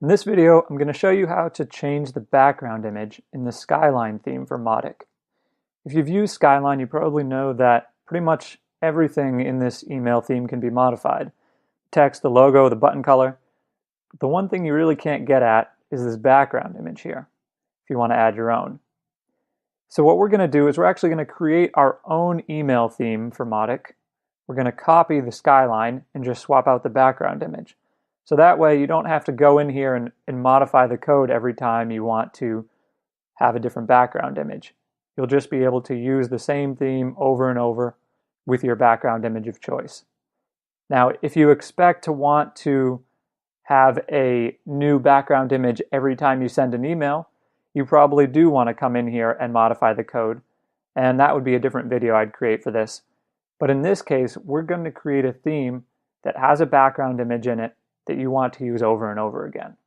In this video, I'm going to show you how to change the background image in the Skyline theme for Mautic. If you've used Skyline, you probably know that pretty much everything in this email theme can be modified. Text, the logo, the button color. But the one thing you really can't get at is this background image here, if you want to add your own. So what we're going to do is we're actually going to create our own email theme for Mautic. We're going to copy the Skyline and just swap out the background image. So that way you don't have to go in here and modify the code every time you want to have a different background image. You'll just be able to use the same theme over and over with your background image of choice. Now, if you expect to want to have a new background image every time you send an email, you probably do want to come in here and modify the code. And that would be a different video I'd create for this. But in this case, we're going to create a theme that has a background image in it that you want to use over and over again.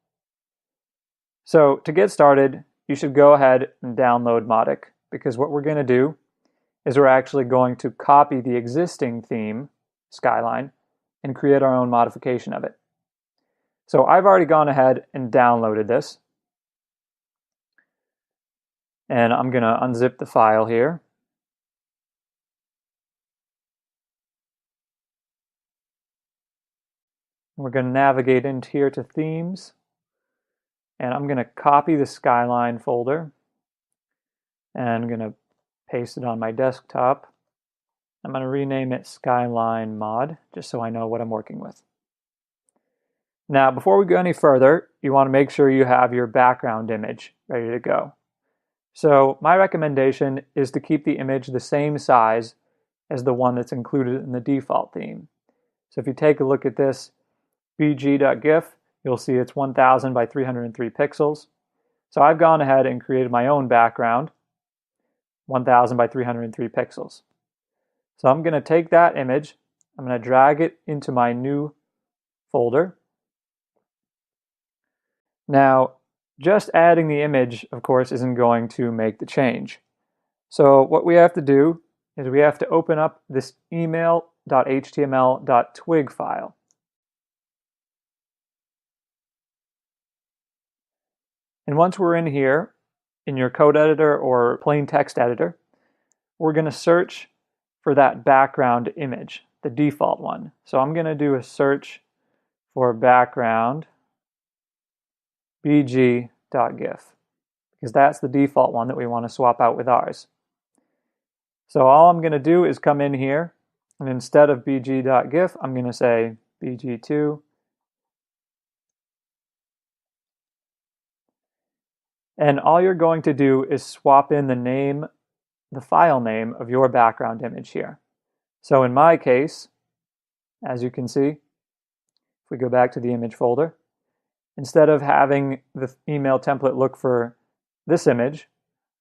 So to get started, you should go ahead and download Mautic, because what we're going to do is we're actually going to copy the existing theme, Skyline, and create our own modification of it. So I've already gone ahead and downloaded this. And I'm going to unzip the file here. We're going to navigate into here to Themes, and I'm going to copy the Skyline folder, and I'm going to paste it on my desktop. I'm going to rename it Skyline Mod, just so I know what I'm working with. Now, before we go any further, you want to make sure you have your background image ready to go. So my recommendation is to keep the image the same size as the one that's included in the default theme. So if you take a look at this bg.gif, you'll see it's 1000 by 303 pixels. So I've gone ahead and created my own background, 1000 by 303 pixels. So I'm going to take that image, I'm going to drag it into my new folder. Now, just adding the image, of course, isn't going to make the change. So what we have to do is we have to open up this email.html.twig file. And once we're in here, in your code editor or plain text editor, we're going to search for that background image, the default one. So I'm going to do a search for background bg.gif, because that's the default one that we want to swap out with ours. So all I'm going to do is come in here, and instead of bg.gif, I'm going to say bg2. And all you're going to do is swap in the file name of your background image here. So in my case, as you can see, if we go back to the image folder, instead of having the email template look for this image,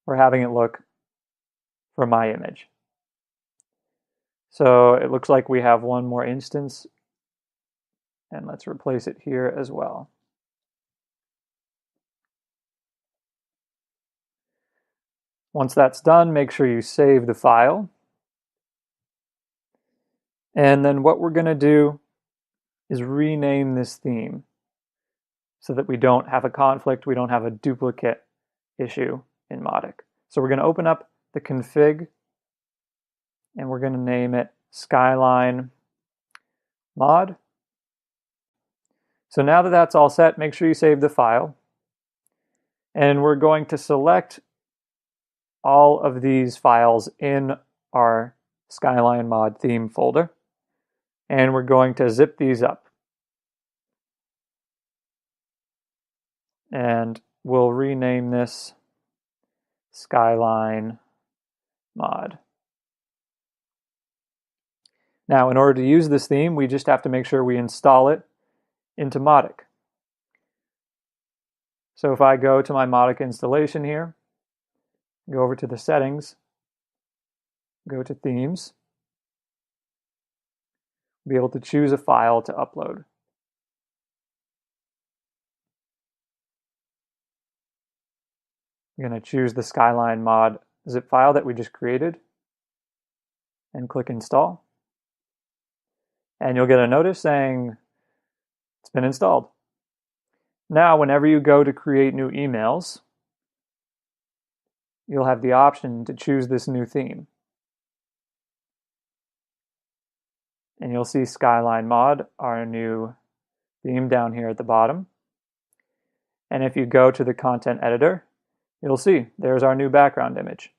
we're having it look for my image. So it looks like we have one more instance, and let's replace it here as well. Once that's done, make sure you save the file. And then what we're going to do is rename this theme so that we don't have a conflict, we don't have a duplicate issue in Mautic. So we're going to open up the config, and we're going to name it Skyline Mod. So now that that's all set, make sure you save the file. And we're going to select all of these files in our Skyline Mod theme folder, and we're going to zip these up. And we'll rename this Skyline Mod. Now, in order to use this theme, we just have to make sure we install it into Mautic. So if I go to my Mautic installation here, go over to the settings, go to themes, be able to choose a file to upload. I'm going to choose the Skyline Mod zip file that we just created and click install. And you'll get a notice saying it's been installed. Now, whenever you go to create new emails, you'll have the option to choose this new theme. And you'll see Skyline Mod, our new theme down here at the bottom. And if you go to the content editor, you'll see there's our new background image.